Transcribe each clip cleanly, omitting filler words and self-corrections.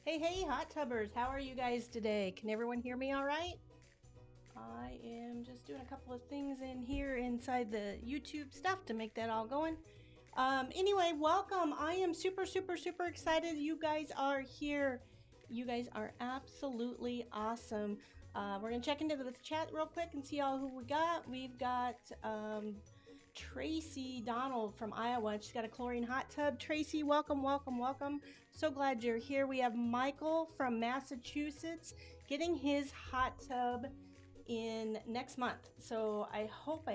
Hey, hot tubbers, how are you guys today? Can everyone hear me all right? I am just doing a couple of things in here inside the YouTube stuff to make that all going. Anyway, welcome. I am super excited you guys are here. You guys are absolutely awesome. We're gonna check into the chat real quick and see all who we got. We've got Tracy Donald from Iowa. She's got a chlorine hot tub. Tracy, welcome. So glad you're here. We have Michael from Massachusetts getting his hot tub in next month. So I hope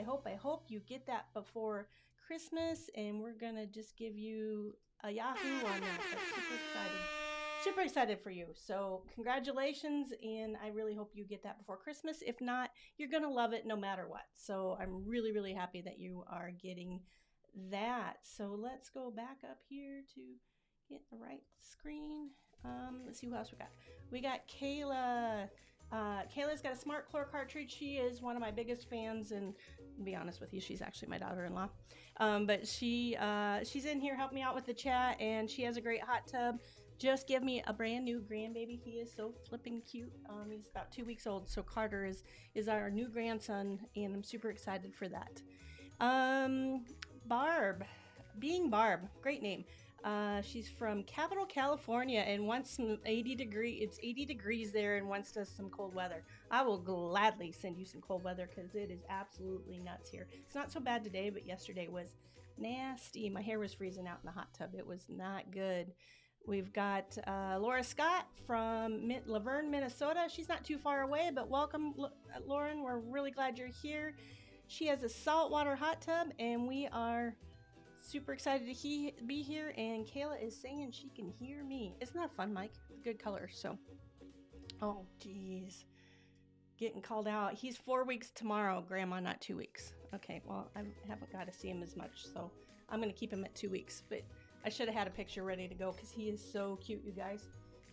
you get that before Christmas, and we're gonna just give you a Yahoo on that. That's super excited for you. So congratulations, and I really hope you get that before Christmas. If not, you're gonna love it no matter what. So I'm really happy that you are getting that. So let's go back up here to get the right screen. Let's see who else we got. We got Kayla. Kayla's got a smart chlor cartridge. She is one of my biggest fans, and to be honest with you, she's actually my daughter-in-law. But she's in here helping me out with the chat, and she has a great hot tub. Just give me a brand new grandbaby. He is so flipping cute. He's about 2 weeks old, so Carter is our new grandson, and I'm super excited for that. Barb, great name. She's from Capital, California, and wants some 80 degrees there and wants us some cold weather. I will gladly send you some cold weather because it is absolutely nuts here. It's not so bad today, but yesterday was nasty. My hair was freezing out in the hot tub. It was not good. We've got Laura Scott from Laverne, Minnesota. She's not too far away, but welcome, Lauren. We're really glad you're here. She has a saltwater hot tub, and we are super excited to be here, and Kayla is saying she can hear me. Isn't that fun, Mike? Good color. So, oh geez, getting called out. He's 4 weeks tomorrow, Grandma, not 2 weeks. Okay, well, I haven't got to see him as much, so I'm going to keep him at 2 weeks, but I should have had a picture ready to go because he is so cute, you guys.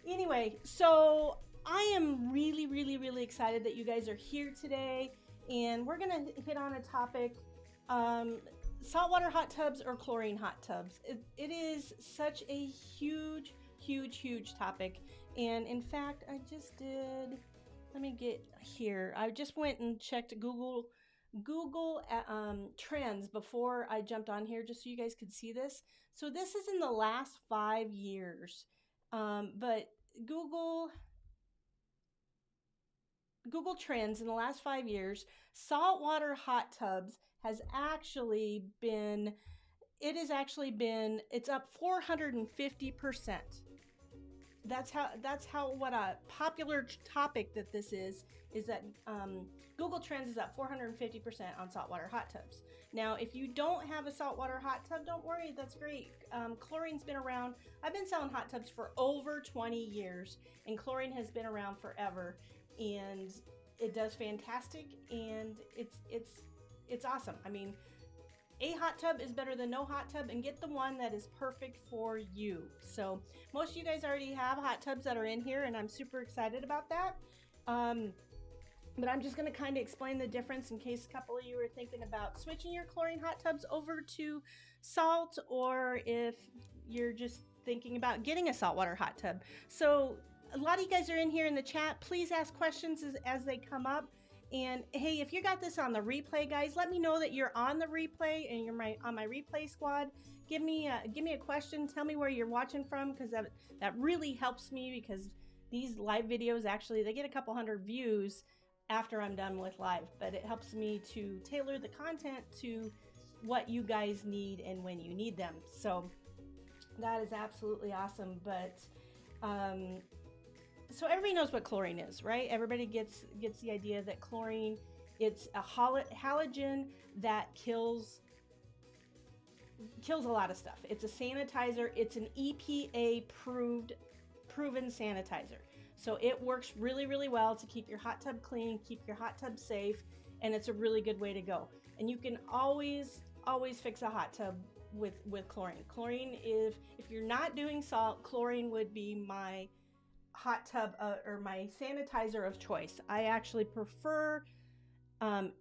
Anyway, so I am really excited that you guys are here today, and we're going to hit on a topic, saltwater hot tubs or chlorine hot tubs. It is such a huge topic, and in fact, I just did, let me get here. I just went and checked Google trends before I jumped on here, just so you guys could see this. So this is in the last 5 years, but Google Trends in the last 5 years, saltwater hot tubs has actually been, it's up 450%. That's how what a popular topic that this is that Google Trends is up 450% on saltwater hot tubs. Now, if you don't have a saltwater hot tub, don't worry, that's great. Chlorine's been around. I've been selling hot tubs for over 20 years, and chlorine has been around forever, and it does fantastic, and it's awesome. I mean, a hot tub is better than no hot tub, and get the one that is perfect for you. So most of you guys already have hot tubs that are in here, and I'm super excited about that. But I'm just going to kind of explain the difference in case a couple of you are thinking about switching your chlorine hot tubs over to salt, or if you're just thinking about getting a saltwater hot tub. So a lot of you guys are in here in the chat. Please ask questions as they come up. And hey, if you got this on the replay, guys, let me know that you're on the replay and you're on my replay squad. Give me a question. Tell me where you're watching from, because that really helps me, because these live videos, actually, they get a couple hundred views after I'm done with live, but it helps me to tailor the content to what you guys need and when you need them. So that is absolutely awesome. But so everybody knows what chlorine is, right? Everybody gets the idea that chlorine, it's a halogen that kills a lot of stuff. It's a sanitizer. It's an EPA proven sanitizer. So it works really well to keep your hot tub clean, keep your hot tub safe, and it's a really good way to go. And you can always fix a hot tub with chlorine. Chlorine is, if you're not doing salt, chlorine would be my hot tub or my sanitizer of choice. I actually prefer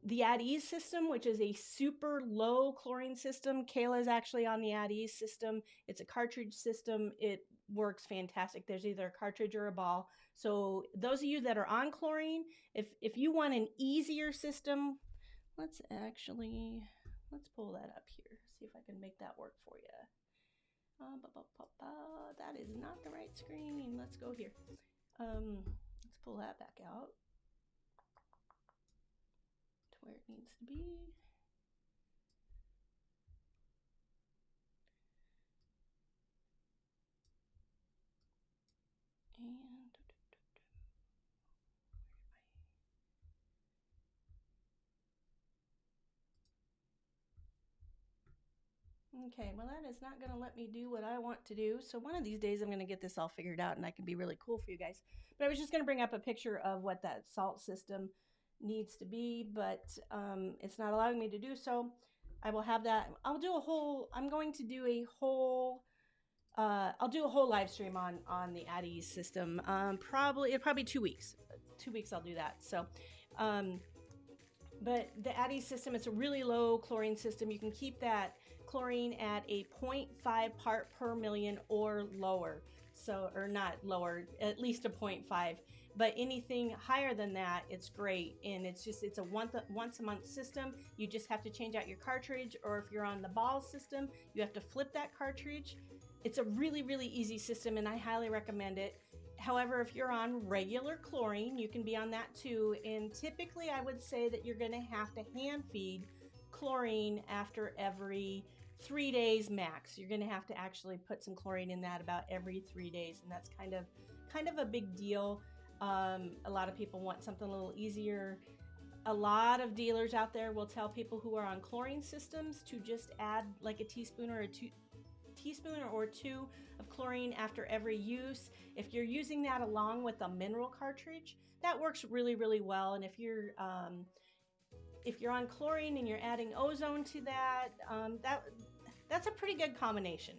The At Ease system, which is a super low chlorine system. Kayla is actually on the At Ease system. It's a cartridge system. It works fantastic. There's either a cartridge or a ball. So those of you that are on chlorine, if you want an easier system, let's pull that up here. See if I can make that work for you. That is not the right screen. Let's go here. Let's pull that back out to where it needs to be. Okay, well that is not going to let me do what I want to do. So one of these days I'm going to get this all figured out and I can be really cool for you guys. But I was just going to bring up a picture of what that salt system needs to be, but it's not allowing me to do so. I will have that. I'm going to do a whole I'll do a whole live stream on the At Ease system. Probably 2 weeks. 2 weeks I'll do that. So but the At Ease system, it's a really low chlorine system. You can keep that chlorine at a 0.5 part per million or lower. So, or not lower, at least a 0.5. But anything higher than that, it's great. And it's a once a month system. You just have to change out your cartridge, or if you're on the ball system, you have to flip that cartridge. It's a really, really easy system and I highly recommend it. However, if you're on regular chlorine, you can be on that too. And typically I would say that you're gonna have to hand feed chlorine after every 3 days max. You're gonna have to actually put some chlorine in that about every 3 days. And that's kind of a big deal. A lot of people want something a little easier. A lot of dealers out there will tell people who are on chlorine systems to just add like a teaspoon or two of chlorine after every use. If you're using that along with a mineral cartridge, that works really, really well. And if you're on chlorine and you're adding ozone to that, that's a pretty good combination.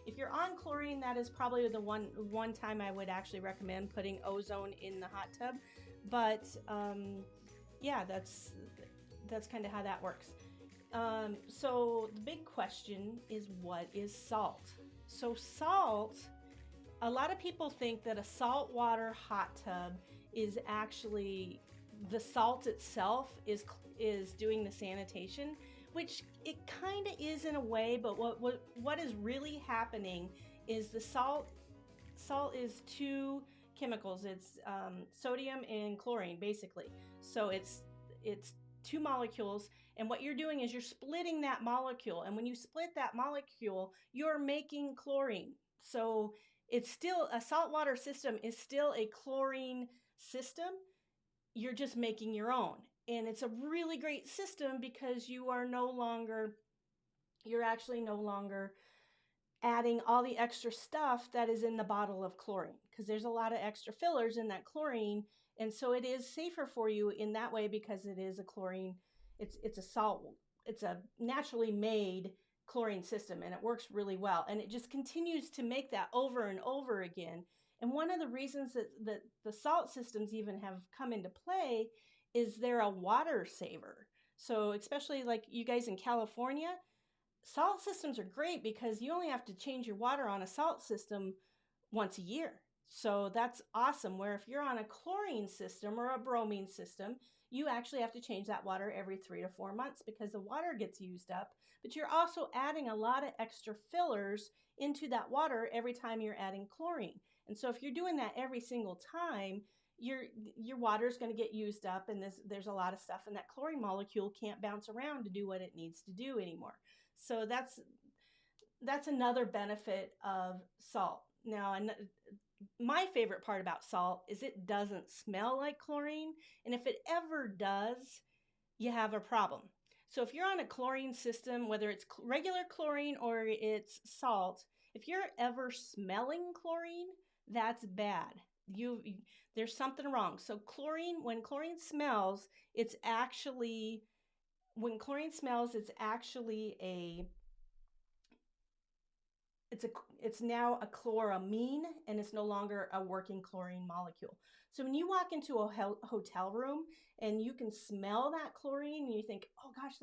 If you're on chlorine, that is probably the one time I would actually recommend putting ozone in the hot tub. But yeah, that's kind of how that works. So the big question is, what is salt? So salt, a lot of people think that a saltwater hot tub is actually, the salt itself is doing the sanitation, which it kind of is in a way, but what is really happening is the salt is two chemicals. It's sodium and chlorine, basically. So it's two molecules, and what you're doing is you're splitting that molecule, and when you split that molecule, you're making chlorine. So it's still, a saltwater system is still a chlorine system. You're just making your own, and it's a really great system because you're actually no longer adding all the extra stuff that is in the bottle of chlorine, because there's a lot of extra fillers in that chlorine. And so it is safer for you in that way, because it is a chlorine, it's a salt, it's a naturally made chlorine system, and it works really well. And it just continues to make that over and over again. And one of the reasons that the salt systems even have come into play is they're a water saver. So especially like you guys in California, salt systems are great because you only have to change your water on a salt system once a year. So that's awesome. Where if you're on a chlorine system or a bromine system, you actually have to change that water every 3 to 4 months because the water gets used up. But you're also adding a lot of extra fillers into that water every time you're adding chlorine. And so if you're doing that every single time, your water is going to get used up, and there's a lot of stuff, and that chlorine molecule can't bounce around to do what it needs to do anymore. So that's another benefit of salt. Now, my favorite part about salt is it doesn't smell like chlorine, and if it ever does, you have a problem. So if you're on a chlorine system, whether it's regular chlorine or it's salt, if you're ever smelling chlorine, that's bad. There's something wrong. So when chlorine smells, it's actually it's now a chloramine, and it's no longer a working chlorine molecule. So when you walk into a hotel room and you can smell that chlorine and you think, oh gosh,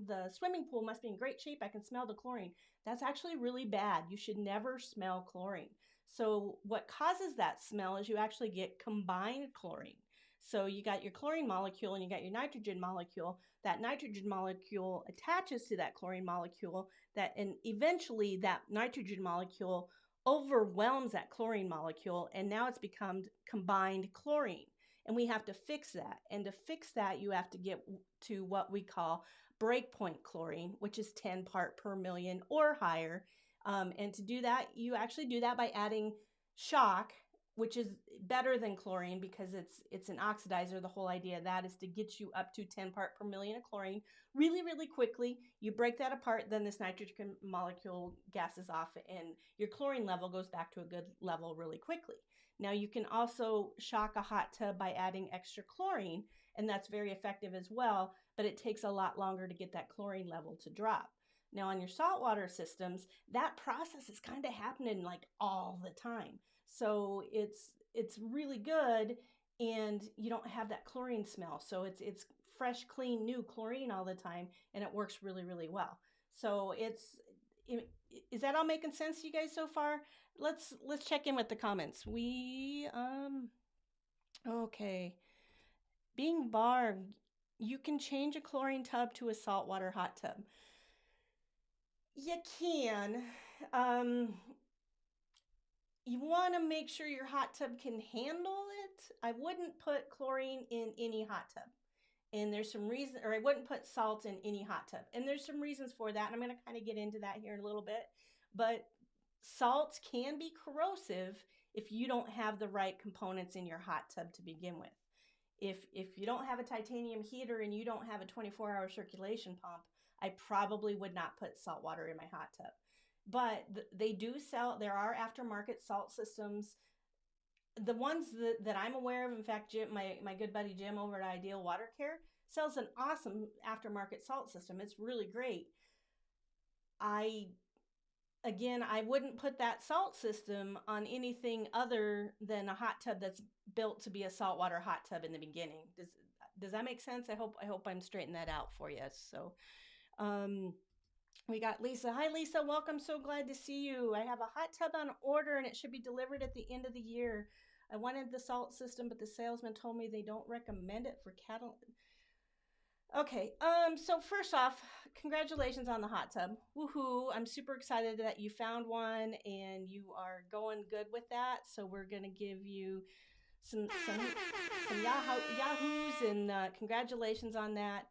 the swimming pool must be in great shape, I can smell the chlorine. That's actually really bad. You should never smell chlorine. So what causes that smell is you actually get combined chlorine. So you got your chlorine molecule and you got your nitrogen molecule. That nitrogen molecule attaches to that chlorine molecule, and eventually that nitrogen molecule overwhelms that chlorine molecule, and now it's become combined chlorine. And we have to fix that. And to fix that, you have to get to what we call breakpoint chlorine, which is 10 part per million or higher. And to do that, you actually do that by adding Jacque, which is better than chlorine because it's an oxidizer. The whole idea of that is to get you up to 10 part per million of chlorine really, really quickly. You break that apart, then this nitrogen molecule gases off and your chlorine level goes back to a good level really quickly. Now you can also shock a hot tub by adding extra chlorine, and that's very effective as well, but it takes a lot longer to get that chlorine level to drop. Now on your saltwater systems, that process is kind of happening like all the time. So it's really good, and you don't have that chlorine smell. So it's fresh, clean, new chlorine all the time, and it works really, really well. So is that all making sense to you guys so far? Let's check in with the comments. Okay. Being barbed, you can change a chlorine tub to a saltwater hot tub. You can. You want to make sure your hot tub can handle it. I wouldn't put chlorine in any hot tub. And there's some reason, or I wouldn't put salt in any hot tub. And there's some reasons for that. And I'm going to kind of get into that here in a little bit. But salts can be corrosive if you don't have the right components in your hot tub to begin with. If you don't have a titanium heater and you don't have a 24-hour circulation pump, I probably would not put salt water in my hot tub. But they do sell, there are aftermarket salt systems. The ones that I'm aware of, in fact, Jim, my good buddy Jim over at Ideal Water Care sells an awesome aftermarket salt system. It's really great. I wouldn't put that salt system on anything other than a hot tub that's built to be a saltwater hot tub in the beginning. Does that make sense? I hope I'm straightening that out for you. So, we got Lisa. Hi, Lisa. Welcome. So glad to see you. I have a hot tub on order and it should be delivered at the end of the year. I wanted the salt system, but the salesman told me they don't recommend it for cattle. Okay. So first off, congratulations on the hot tub. Woohoo. I'm super excited that you found one and you are going good with that. So we're going to give you some yahoos and congratulations on that.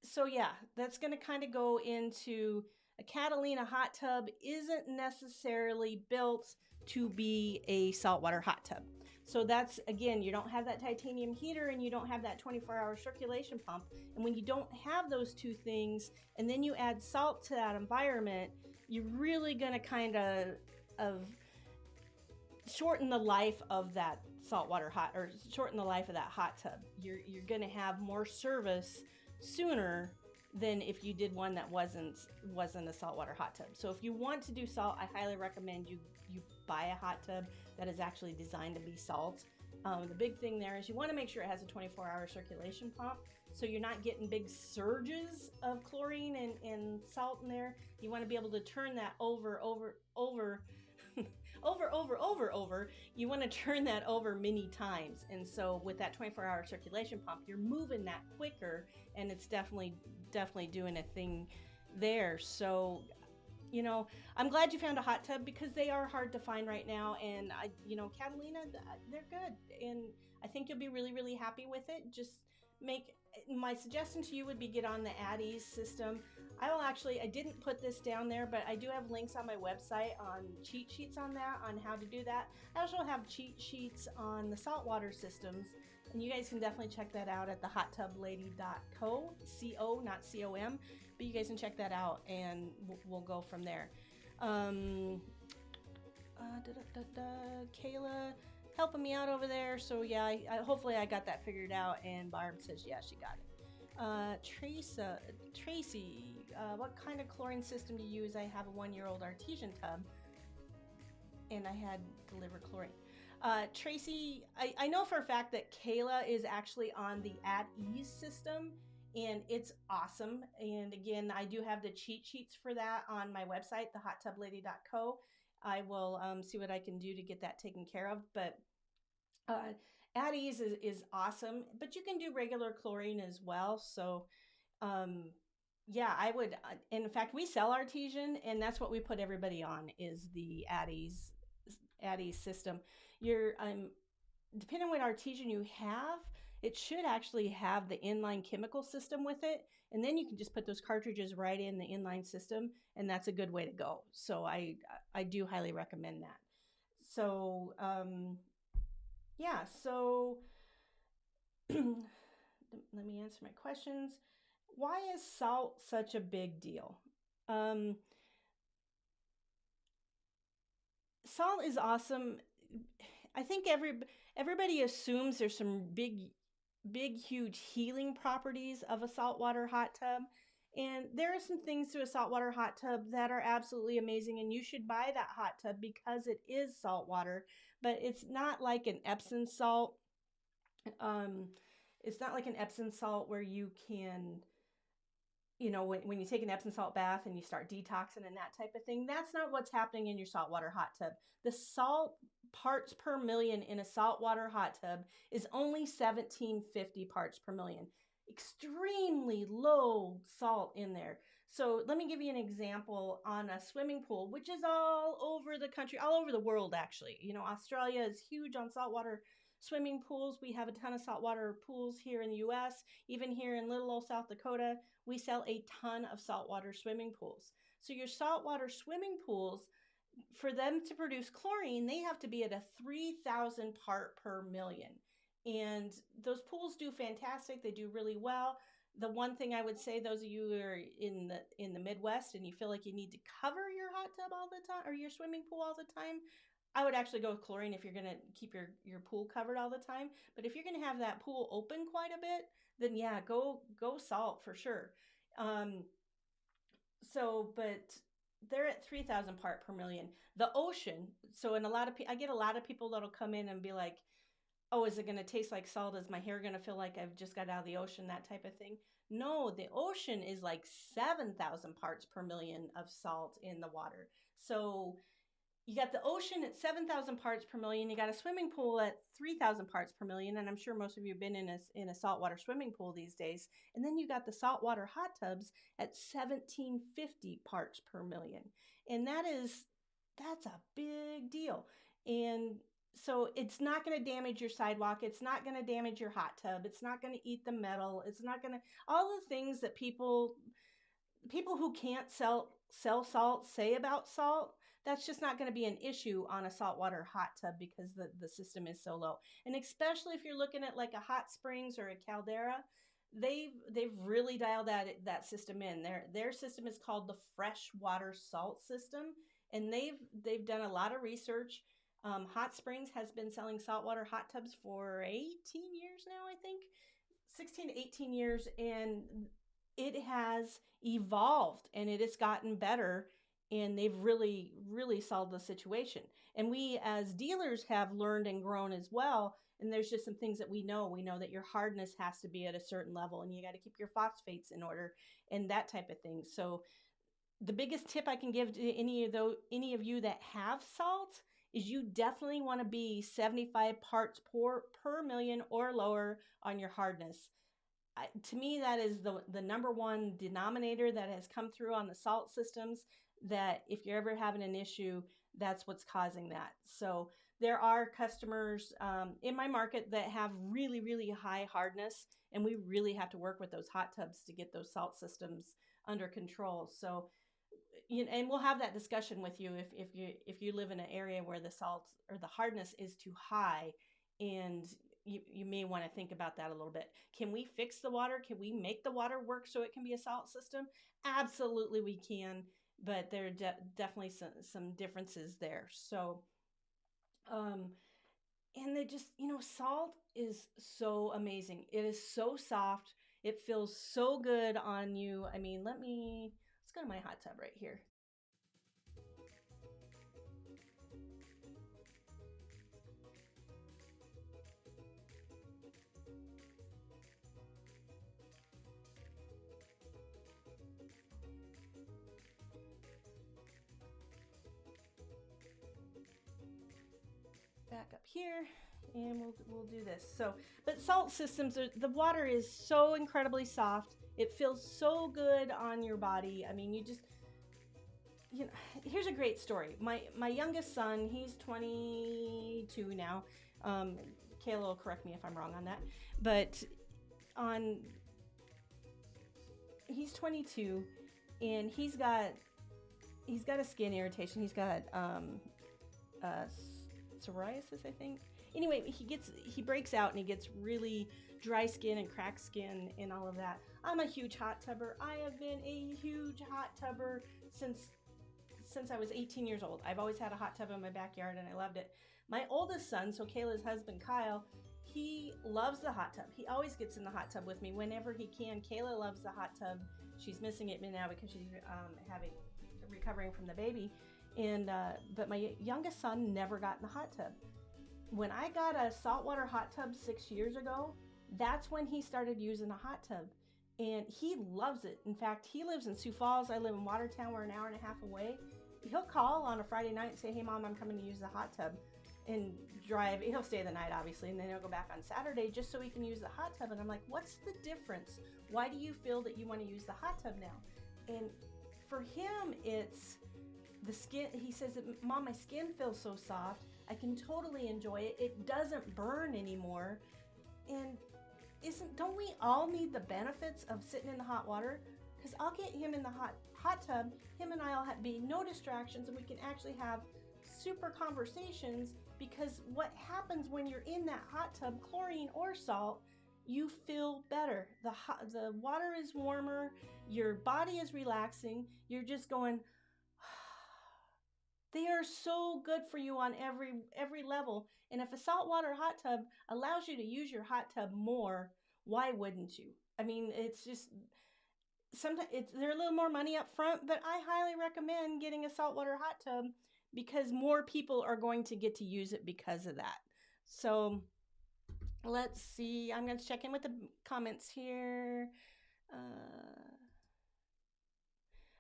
So yeah, that's going to kind of go into a Catalina hot tub isn't necessarily built to be a saltwater hot tub. So that's, again, you don't have that titanium heater and you don't have that 24-hour circulation pump. And when you don't have those two things and then you add salt to that environment, you're really going to kind of shorten the life of that shorten the life of that hot tub. You're going to have more service sooner than if you did one that wasn't a saltwater hot tub. So if you want to do salt, I highly recommend you buy a hot tub that is actually designed to be salt. The big thing there is you want to make sure it has a 24-hour circulation pump, so you're not getting big surges of chlorine and salt in there. You want to be able to turn that over. You want to turn that over many times. And so with that 24-hour circulation pump, you're moving that quicker, and it's definitely doing a thing there. So, I'm glad you found a hot tub because they are hard to find right now. And Catalina, they're good. And I think you'll be really, really happy with it. Just my suggestion to you would be get on the Addies system. I didn't put this down there, but I do have links on my website on cheat sheets on that, on how to do that. I also have cheat sheets on the saltwater systems, and you guys can definitely check that out at the hottubLady.co, C-O, not C-O-M, but you guys can check that out, and we'll go from there. Kayla helping me out over there. So yeah, hopefully I got that figured out, and Barb says yeah, she got it. Tracy, what kind of chlorine system do you use? I have a 1-year-old artesian tub, and I had delivered chlorine. Tracy, I know for a fact that Kayla is actually on the At Ease system, and it's awesome. And again, I do have the cheat sheets for that on my website, thehottublady.co. I will see what I can do to get that taken care of. But uh, At Ease is awesome, but you can do regular chlorine as well. So, um, yeah, I would. In fact, we sell Artesian, and that's what we put everybody on is the Addie's system. You're depending on what Artesian you have, it should actually have the inline chemical system with it, and then you can just put those cartridges right in the inline system, and that's a good way to go. So I do highly recommend that. So yeah, so let me answer my questions. Why is salt such a big deal? Um, Salt is awesome. I think everybody assumes there's some big, huge healing properties of a saltwater hot tub. And there are some things to a saltwater hot tub that are absolutely amazing, and you should buy that hot tub because it is saltwater, but it's not like an Epsom salt. Um, it's not like an Epsom salt where you can, when you take an Epsom salt bath and you start detoxing and that type of thing, that's not what's happening in your saltwater hot tub. The salt parts per million in a saltwater hot tub is only 1750 parts per million. Extremely low salt in there. So let me give you an example on a swimming pool, which is all over the country, all over the world, actually. Australia is huge on saltwater swimming pools. We have a ton of saltwater pools here in the US. Even here in little old South Dakota, we sell a ton of saltwater swimming pools. So your saltwater swimming pools, for them to produce chlorine, they have to be at a 3,000 part per million. And those pools do fantastic. They do really well. The one thing I would say, those of you who are in the Midwest and you feel like you need to cover your hot tub all the time or your swimming pool all the time, I would actually go with chlorine if you're going to keep your pool covered all the time. But if you're going to have that pool open quite a bit, then yeah, go salt for sure. But they're at 3,000 part per million. The ocean. So in I get a lot of people that'll come in and be like, "Oh, is it going to taste like salt? Is my hair going to feel like I've just got out of the ocean?" That type of thing. No, the ocean is like 7,000 parts per million of salt in the water. So you got the ocean at 7,000 parts per million. You got a swimming pool at 3,000 parts per million. And I'm sure most of you have been in a saltwater swimming pool these days. And then you got the saltwater hot tubs at 1,750 parts per million. And that's a big deal. And so it's not going to damage your sidewalk. It's not going to damage your hot tub. It's not going to eat the metal. It's not going to, all the things that people who can't sell salt say about salt, that's just not going to be an issue on a saltwater hot tub because the system is so low. And especially if you're looking at like a hot springs or a caldera, they've really dialed that system in. Their system is called the freshwater salt system, and they've done a lot of research. Hot Springs has been selling saltwater hot tubs for 18 years now, I think, 16 to 18 years, and it has evolved and it has gotten better, and they've really solved the situation. And we as dealers have learned and grown as well, and there's just some things that we know that your hardness has to be at a certain level, and you got to keep your phosphates in order and that type of thing. So the biggest tip I can give to any of you that have salt is you definitely want to be 75 parts per million or lower on your hardness. To me, that is the number one denominator that has come through on the salt systems, that if you're ever having an issue, that's what's causing that. So there are customers in my market that have really high hardness, and we really have to work with those hot tubs to get those salt systems under control. So, and we'll have that discussion with you if you live in an area where the salt or the hardness is too high, and you may want to think about that a little bit. Can we fix the water? Can we make the water work so it can be a salt system? Absolutely we can, but there are definitely some differences there. So, and they just, salt is so amazing. It is so soft. It feels so good on you. I mean, let's go to my hot tub right here. Back up here, and we'll do this. So, but salt systems are, the water is so incredibly soft. It feels so good on your body. I mean, you know, here's a great story. My youngest son, he's 22 now. Kayla will correct me if I'm wrong on that, but on he's 22, and he's got a skin irritation. He's got uh, psoriasis, I think. Anyway, he breaks out and he gets really dry skin and cracked skin and all of that. I'm a huge hot tubber. I have been a huge hot tubber since I was 18 years old. I've always had a hot tub in my backyard and I loved it. My oldest son, so Kayla's husband, Kyle, he loves the hot tub. He always gets in the hot tub with me whenever he can. Kayla loves the hot tub. She's missing it now because she's recovering from the baby. And but my youngest son never got in the hot tub. When I got a saltwater hot tub 6 years ago, that's when he started using a hot tub. And he loves it. In fact, he lives in Sioux Falls. I live in Watertown. We're an hour and a half away. He'll call on a Friday night and say, "Hey, Mom, I'm coming to use the hot tub," and drive. He'll stay the night, obviously, and then he'll go back on Saturday just so he can use the hot tub. And I'm like, what's the difference? Why do you feel that you want to use the hot tub now? And for him, it's the skin. He says, "Mom, my skin feels so soft. I can totally enjoy it. It doesn't burn anymore." And don't we all need the benefits of sitting in the hot water? Because I'll get him in the hot tub, him and I'll be no distractions, and we can actually have super conversations, because what happens when you're in that hot tub, chlorine or salt, you feel better. The water is warmer, your body is relaxing, you're just going, they are so good for you on every level. And if a saltwater hot tub allows you to use your hot tub more, why wouldn't you? I mean, it's just, sometimes they're a little more money up front, but I highly recommend getting a saltwater hot tub because more people are going to get to use it because of that. So let's see. I'm going to check in with the comments here.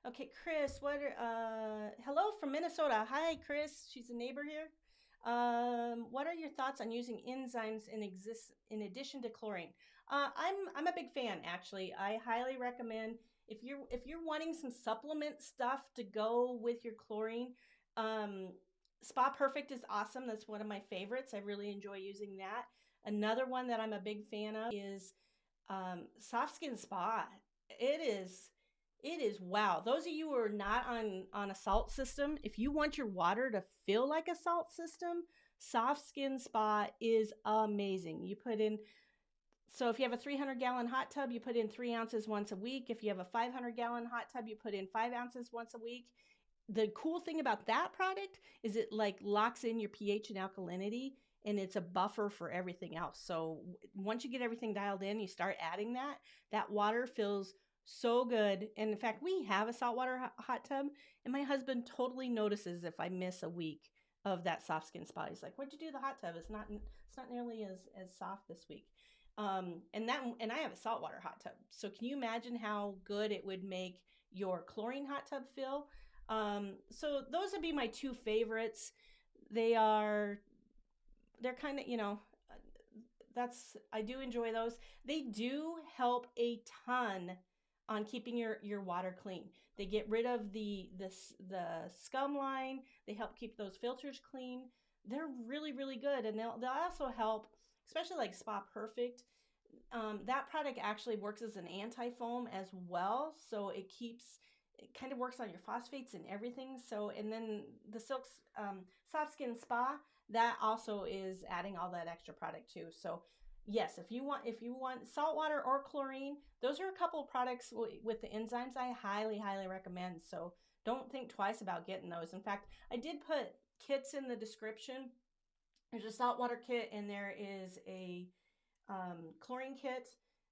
Okay, Chris, hello from Minnesota. Hi, Chris. She's a neighbor here. What are your thoughts on using enzymes in addition to chlorine? I'm a big fan, actually. I highly recommend, if you're wanting some supplement stuff to go with your chlorine, Spa Perfect is awesome. That's one of my favorites. I really enjoy using that. Another one that I'm a big fan of is Soft Skin Spa. It is wow. Those of you who are not on a salt system, if you want your water to feel like a salt system, Soft Skin Spa is amazing. You put in, so if you have a 300-gallon hot tub, you put in 3 ounces once a week. If you have a 500-gallon hot tub, you put in 5 ounces once a week. The cool thing about that product is it like locks in your pH and alkalinity, and it's a buffer for everything else. So once you get everything dialed in, you start adding that water feels so good. And in fact, we have a saltwater hot tub, and my husband totally notices if I miss a week of that Soft Skin Spa. He's like, "What'd you do to the hot tub? It's not nearly as soft this week." And I have a saltwater hot tub. So can you imagine how good it would make your chlorine hot tub feel? So those would be my two favorites. They're kind of, I do enjoy those. They do help a ton on keeping your water clean. They get rid of the scum line. They help keep those filters clean. They're really, really good. And they'll also help, especially like Spa Perfect. That product actually works as an anti-foam as well. So it kind of works on your phosphates and everything. So, and then the Soft Skin Spa, that also is adding all that extra product too. So yes, if you want saltwater or chlorine, those are a couple of products with the enzymes I highly, highly recommend. So don't think twice about getting those. In fact, I did put kits in the description. There's a saltwater kit and there is a chlorine kit.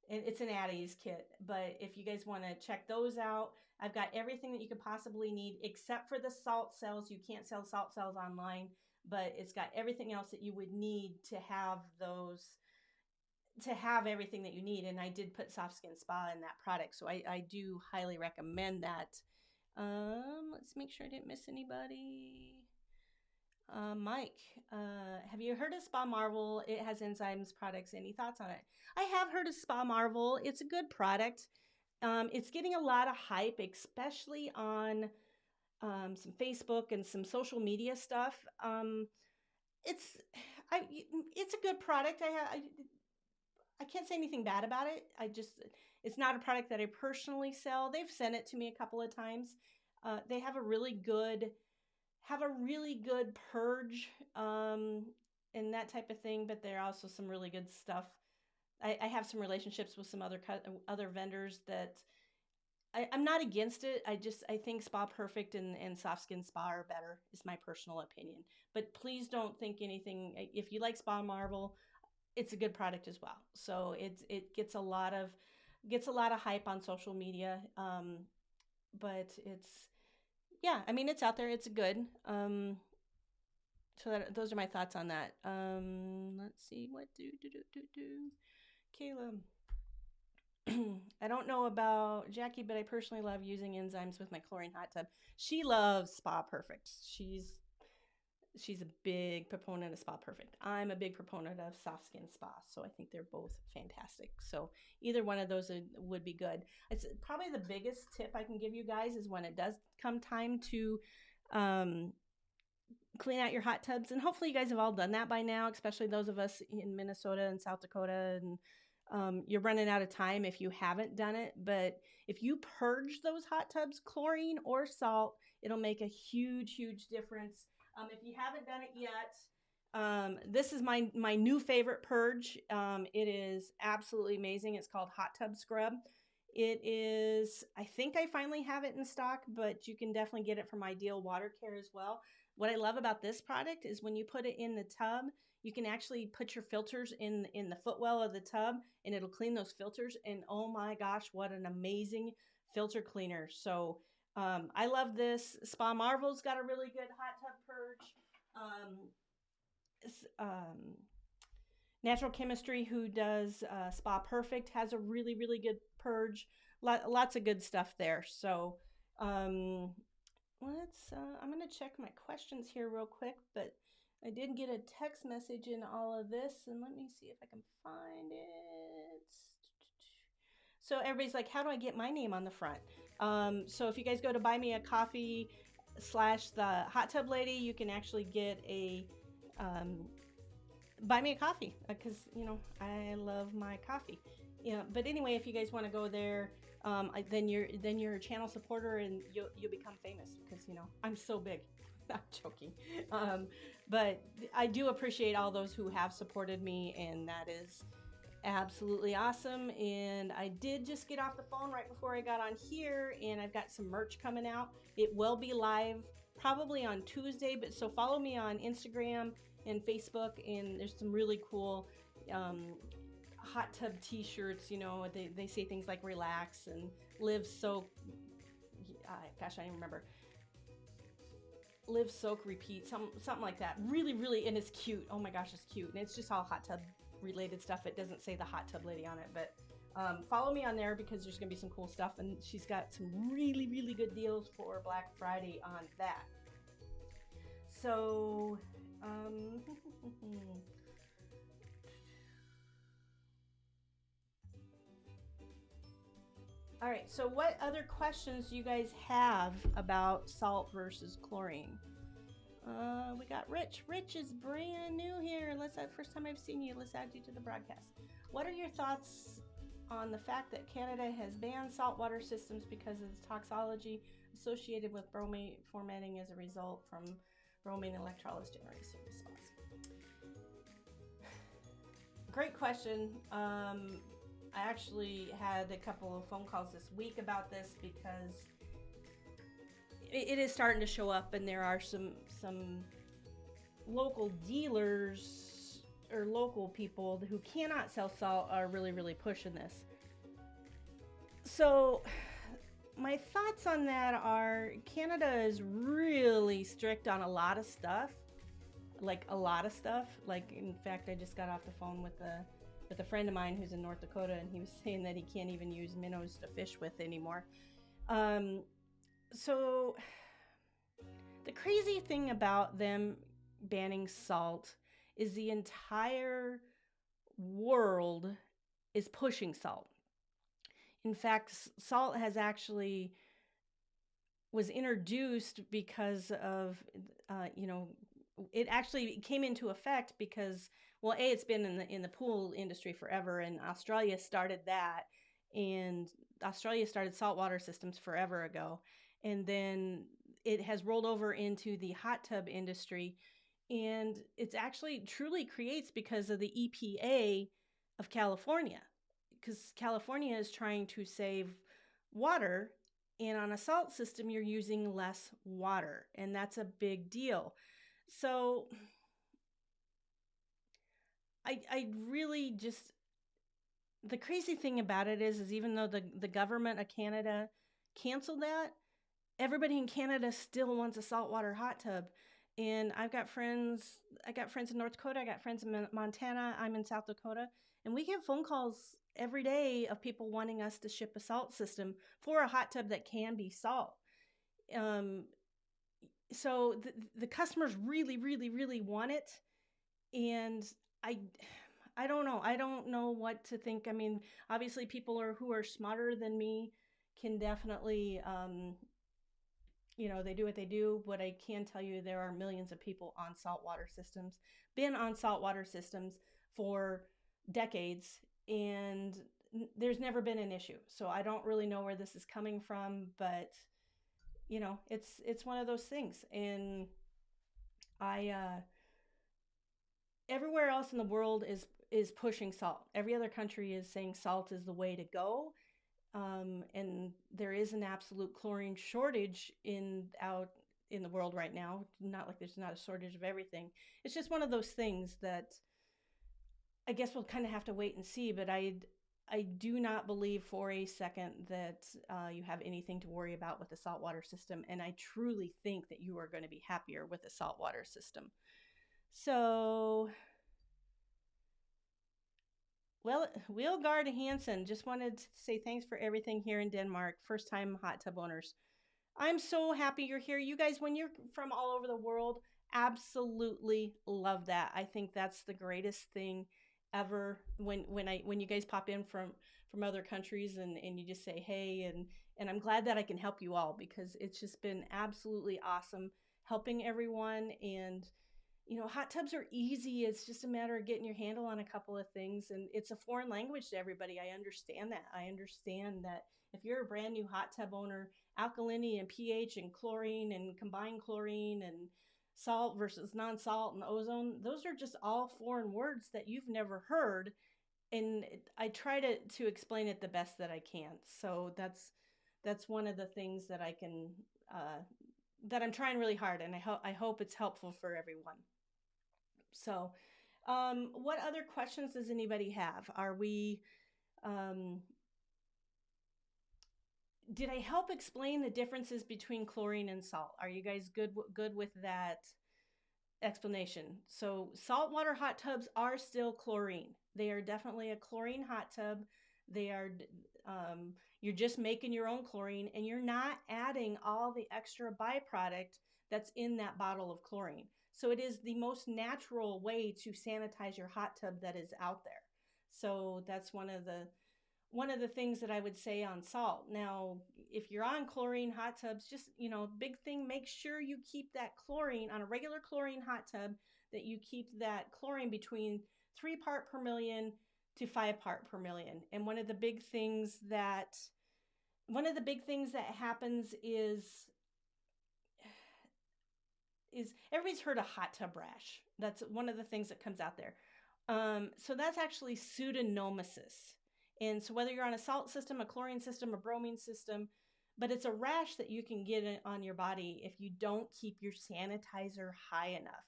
and it's an Addie's kit. But if you guys want to check those out, I've got everything that you could possibly need except for the salt cells. You can't sell salt cells online, but it's got everything else that you would need to have those, to have everything that you need. And I did put Soft Skin Spa in that product, so I do highly recommend that. Let's make sure I didn't miss anybody. Mike, have you heard of Spa Marvel? It has Enzymes products. Any thoughts on it? I have heard of Spa Marvel. It's a good product. It's getting a lot of hype, especially on some Facebook and some social media stuff. It's I, it's a good product. I can't say anything bad about it. It's not a product that I personally sell. They've sent it to me a couple of times. They have a really good purge and that type of thing, but there are also some really good stuff. I have some relationships with some other vendors that I'm not against it. I think Spa Perfect and Soft Skin Spa are better, is my personal opinion. But please don't think anything. If you like Spa Marvel, it's a good product as well. So it gets a lot of hype on social media. But yeah, I mean, it's out there. It's good. Those are my thoughts on that. Let's see. What do. Kayla. I don't know about Jackie, but I personally love using Enzymes with my chlorine hot tub. She loves Spa Perfect. She's a big proponent of Spa Perfect. I'm a big proponent of Soft Skin Spa, so I think they're both fantastic. So either one of those would be good. It's probably the biggest tip I can give you guys is when it does come time to clean out your hot tubs, and hopefully you guys have all done that by now, especially those of us in Minnesota and South Dakota, and you're running out of time if you haven't done it. But if you purge those hot tubs, chlorine or salt, it'll make a huge difference. If you haven't done it yet, this is my new favorite purge. It is absolutely amazing. It's called Hot Tub Scrub. It is, I think I finally have it in stock, but you can definitely get it from Ideal Water Care as well. What I love about this product is when you put it in the tub, you can actually put your filters in the footwell of the tub, and it'll clean those filters. And oh my gosh, what an amazing filter cleaner. So I love this. Spa Marvel's got a really good hot tub purge. Natural Chemistry, who does Spa Perfect, has a really good purge. Lots of good stuff there. So I'm going to check my questions here real quick, but I did get a text message in all of this, and let me see if I can find it. So everybody's like, how do I get my name on the front? So if you guys go to Buy Me a Coffee / the Hot Tub Lady, you can actually get a buy me a coffee, because I love my coffee. But anyway, if you guys want to go there, then you're a channel supporter, and you'll become famous, because I'm so big. Not joking. But I do appreciate all those who have supported me, and that is absolutely awesome. And I did just get off the phone right before I got on here, and I've got some merch coming out. It will be live probably on Tuesday, but so follow me on Instagram and Facebook, and there's some really cool hot tub t-shirts. They say things like relax and live soak. Gosh, I don't remember. Live, soak, repeat, something like that. Really, and it's cute. Oh my gosh, it's cute. And it's just all hot tub related stuff. It doesn't say the Hot Tub Lady on it, but follow me on there, because there's gonna be some cool stuff, and she's got some really good deals for Black Friday on that. So all right, so what other questions do you guys have about salt versus chlorine? We got Rich. Rich is brand new here. First time I've seen you. Let's add you to the broadcast. What are your thoughts on the fact that Canada has banned saltwater systems because of the toxicology associated with bromate formatting as a result from bromine electrolysis generation response? Great question. I actually had a couple of phone calls this week about this, because it is starting to show up, and there are some local dealers or local people who cannot sell salt are really, really pushing this. So my thoughts on that are Canada is really strict on a lot of stuff. Like a lot of stuff. Like, in fact, I just got off the phone with a friend of mine who's in North Dakota, and he was saying that he can't even use minnows to fish with anymore. So the crazy thing about them banning salt is the entire world is pushing salt. In fact, salt has actually was introduced because of, it actually came into effect because, well, it's been in the pool industry forever, and Australia started that, and Australia started saltwater systems forever ago, and then it has rolled over into the hot tub industry, and it's actually truly creates because of the EPA of California, because California is trying to save water, and on a salt system you're using less water, and that's a big deal. So I really just, the crazy thing about it is even though the government of Canada canceled that, everybody in Canada still wants a saltwater hot tub. And I got friends in North Dakota, I got friends in Montana, I'm in South Dakota, and we get phone calls every day of people wanting us to ship a salt system for a hot tub that can be salt. So the customers really, really, really want it, and I don't know. I don't know what to think. I mean, obviously, people who are smarter than me can definitely, they do what they do. But I can tell you, there are millions of people on saltwater systems, been on saltwater systems for decades, and there's never been an issue. So I don't really know where this is coming from, but it's one of those things, and I everywhere else in the world is pushing salt. Every other country is saying salt is the way to go, and there is an absolute chlorine shortage out in the world right now. Not like there's not a shortage of everything. It's just one of those things that I guess we'll kind of have to wait and see. But I do not believe for a second that you have anything to worry about with the saltwater system, and I truly think that you are going to be happier with the saltwater system. So, well, Wheelguard Hansen just wanted to say thanks for everything here in Denmark. First time hot tub owners. I'm so happy you're here. You guys, when you're from all over the world, absolutely love that. I think that's the greatest thing ever when you guys pop in from other countries and you just say hey, and I'm glad that I can help you all, because it's just been absolutely awesome helping everyone. And hot tubs are easy. It's just a matter of getting your handle on a couple of things. And it's a foreign language to everybody. I understand that. I understand that if you're a brand new hot tub owner, alkalinity and pH and chlorine and combined chlorine and salt versus non-salt and ozone, those are just all foreign words that you've never heard. And I try to explain it the best that I can. So that's one of the things that I can, that I'm trying really hard. And I hope it's helpful for everyone. So, what other questions does anybody have? Did I help explain the differences between chlorine and salt? Are you guys good with that explanation? So saltwater hot tubs are still chlorine. They are definitely a chlorine hot tub. They are, you're just making your own chlorine, and you're not adding all the extra byproduct that's in that bottle of chlorine. So it is the most natural way to sanitize your hot tub that is out there. So that's one of the things that I would say on salt. Now, if you're on chlorine hot tubs, just, big thing, make sure you keep that chlorine on a regular chlorine hot tub, that you keep that chlorine between 3 part per million to 5 part per million. And one of the big things that happens is everybody's heard of hot tub rash. That's one of the things that comes out there. So that's actually pseudomonasis. And so whether you're on a salt system, a chlorine system, a bromine system, but it's a rash that you can get on your body if you don't keep your sanitizer high enough.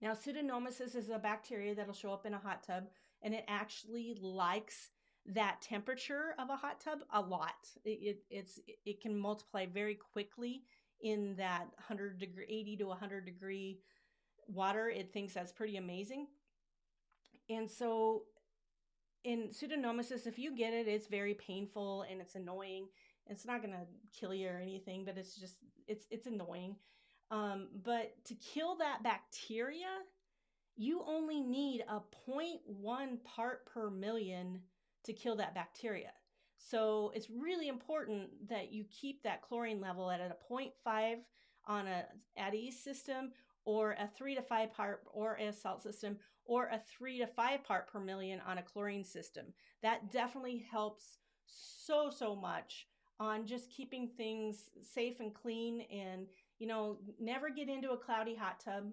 Now, Pseudomonas is a bacteria that'll show up in a hot tub, and it actually likes that temperature of a hot tub a lot. It can multiply very quickly in that 80 to 100 degree water. It thinks that's pretty amazing. And so in Pseudomonas, if you get it, it's very painful and it's annoying. It's not gonna kill you or anything, but it's annoying. But to kill that bacteria, you only need a 0.1 part per million to kill that bacteria. So it's really important that you keep that chlorine level at a 0.5 on a at-ease system, or a 3 to 5 part, or a salt system, or a 3 to 5 part per million on a chlorine system. That definitely helps so much on just keeping things safe and clean. And never get into a cloudy hot tub.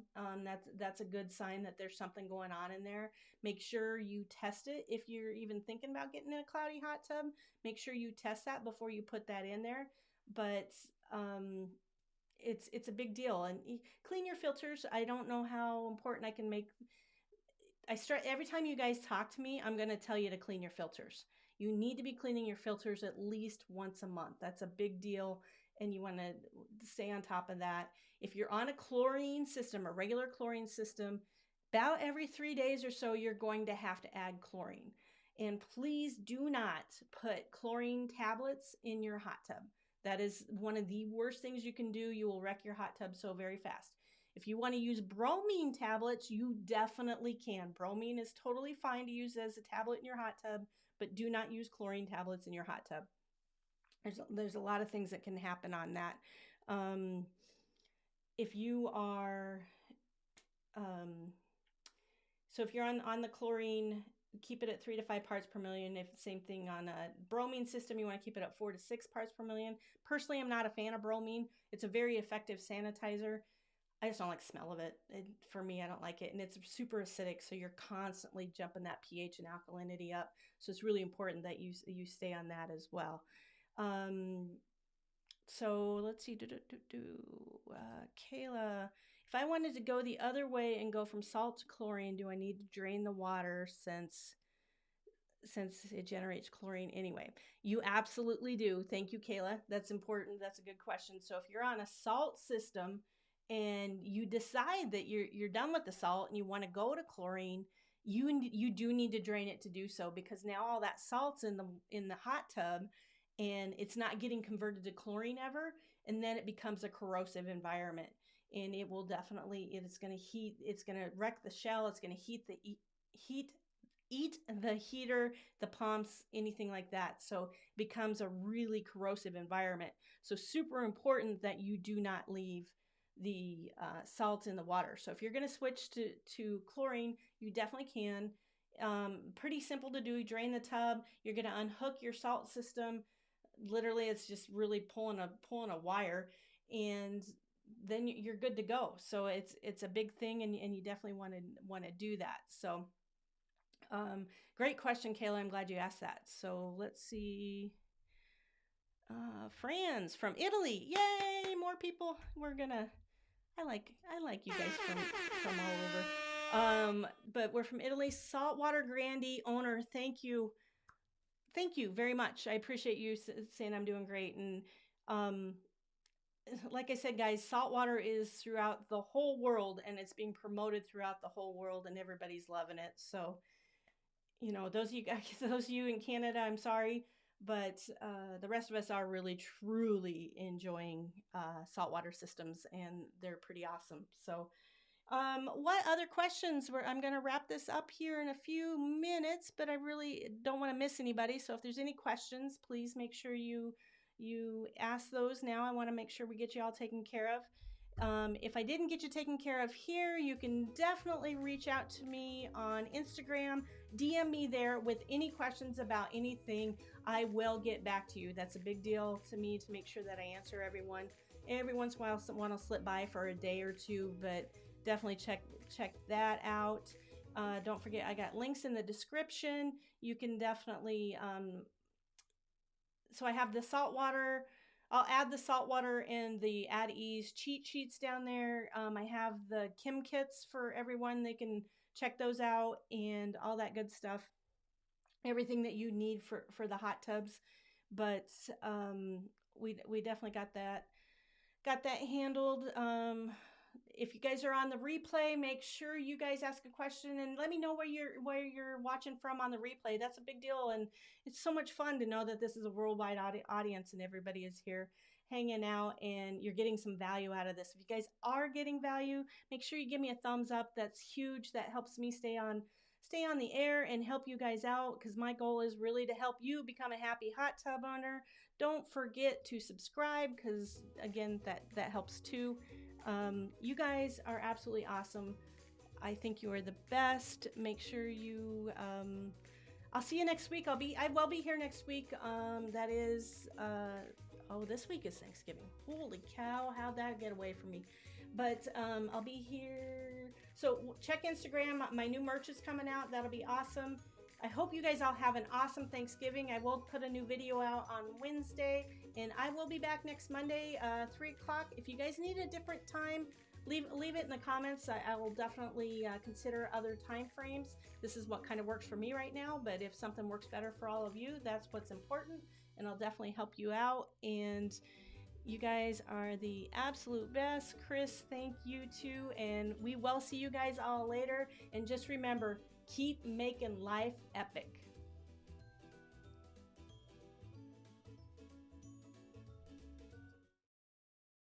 That's a good sign that there's something going on in there. Make sure you test it. If you're even thinking about getting in a cloudy hot tub, make sure you test that before you put that in there. But it's a big deal. And clean your filters. I don't know how important I can make. Every time you guys talk to me, I'm going to tell you to clean your filters. You need to be cleaning your filters at least once a month. That's a big deal, and you want to stay on top of that. If you're on a chlorine system, a regular chlorine system, about every 3 days or so, you're going to have to add chlorine. And please do not put chlorine tablets in your hot tub. That is one of the worst things you can do. You will wreck your hot tub so very fast. If you want to use bromine tablets, you definitely can. Bromine is totally fine to use as a tablet in your hot tub, but do not use chlorine tablets in your hot tub. There's a lot of things that can happen on that. If you are, so if you're on the chlorine, keep it at 3 to 5 parts per million. If same thing on a bromine system, you want to keep it at 4 to 6 parts per million. Personally, I'm not a fan of bromine. It's a very effective sanitizer. I just don't like the smell of it. For me, I don't like it. And it's super acidic, so you're constantly jumping that pH and alkalinity up. So it's really important that you stay on that as well. So let's see. Kayla, if I wanted to go the other way and go from salt to chlorine, do I need to drain the water since it generates chlorine anyway? You absolutely do. Thank you, Kayla. That's important. That's a good question. So if you're on a salt system and you decide that you're done with the salt and you want to go to chlorine, you do need to drain it to do so, because now all that salt's in the hot tub and it's not getting converted to chlorine ever, and then it becomes a corrosive environment, and it will definitely, it's going to heat, it's going to wreck the shell, it's going to eat the heater, the pumps, anything like that. So it becomes a really corrosive environment. So super important that you do not leave the salt in the water. So if you're going to switch to chlorine, you definitely can. Pretty simple to do. You drain the tub. You're going to unhook your salt system. Literally, it's just really pulling a wire, and then you're good to go. So it's a big thing, and you definitely want to do that. So great question, Kayla. I'm glad you asked that. So let's see. Franz from Italy. Yay, more people. I like you guys from all over. But we're from Italy. Saltwater Grandi owner. Thank you very much. I appreciate you saying I'm doing great. And like I said, guys, saltwater is throughout the whole world, and it's being promoted throughout the whole world, and everybody's loving it. So, those of you guys, those of you in Canada, I'm sorry, but the rest of us are really truly enjoying saltwater systems, and they're pretty awesome. So what other questions? I'm going to wrap this up here in a few minutes, but I really don't want to miss anybody. So if there's any questions, please make sure you ask those now. I want to make sure we get you all taken care of. If I didn't get you taken care of here, you can definitely reach out to me on Instagram. DM me there with any questions about anything. I will get back to you. That's a big deal to me, to make sure that I answer everyone. Every once in a while, someone will slip by for a day or two, but definitely check that out. Don't forget, I got links in the description. You can definitely, so I have the saltwater I'll add the saltwater and the At Ease cheat sheets down there. I have the Kim kits for everyone. They can check those out and all that good stuff. Everything that you need for the hot tubs. But we definitely got that handled. If you guys are on the replay, make sure you guys ask a question and let me know where you're watching from on the replay. That's a big deal, and it's so much fun to know that this is a worldwide audience and everybody is here hanging out and you're getting some value out of this. If you guys are getting value, make sure you give me a thumbs up. That's huge. That helps me stay on the air and help you guys out, because my goal is really to help you become a happy hot tub owner. Don't forget to subscribe, because again, that helps too. You guys are absolutely awesome. I think you are the best. Make sure you I'll see you next week. I will be here next week. That is this week is Thanksgiving. Holy cow, how'd that get away from me? But I'll be here. So check Instagram. My new merch is coming out. That'll be awesome. I hope you guys all have an awesome Thanksgiving. I will put a new video out on Wednesday, and I will be back next Monday, 3 o'clock. If you guys need a different time, leave it in the comments. I will definitely consider other time frames. This is what kind of works for me right now, but if something works better for all of you, that's what's important, and I'll definitely help you out. And you guys are the absolute best. Chris, thank you too, and we will see you guys all later. And just remember, keep making life epic.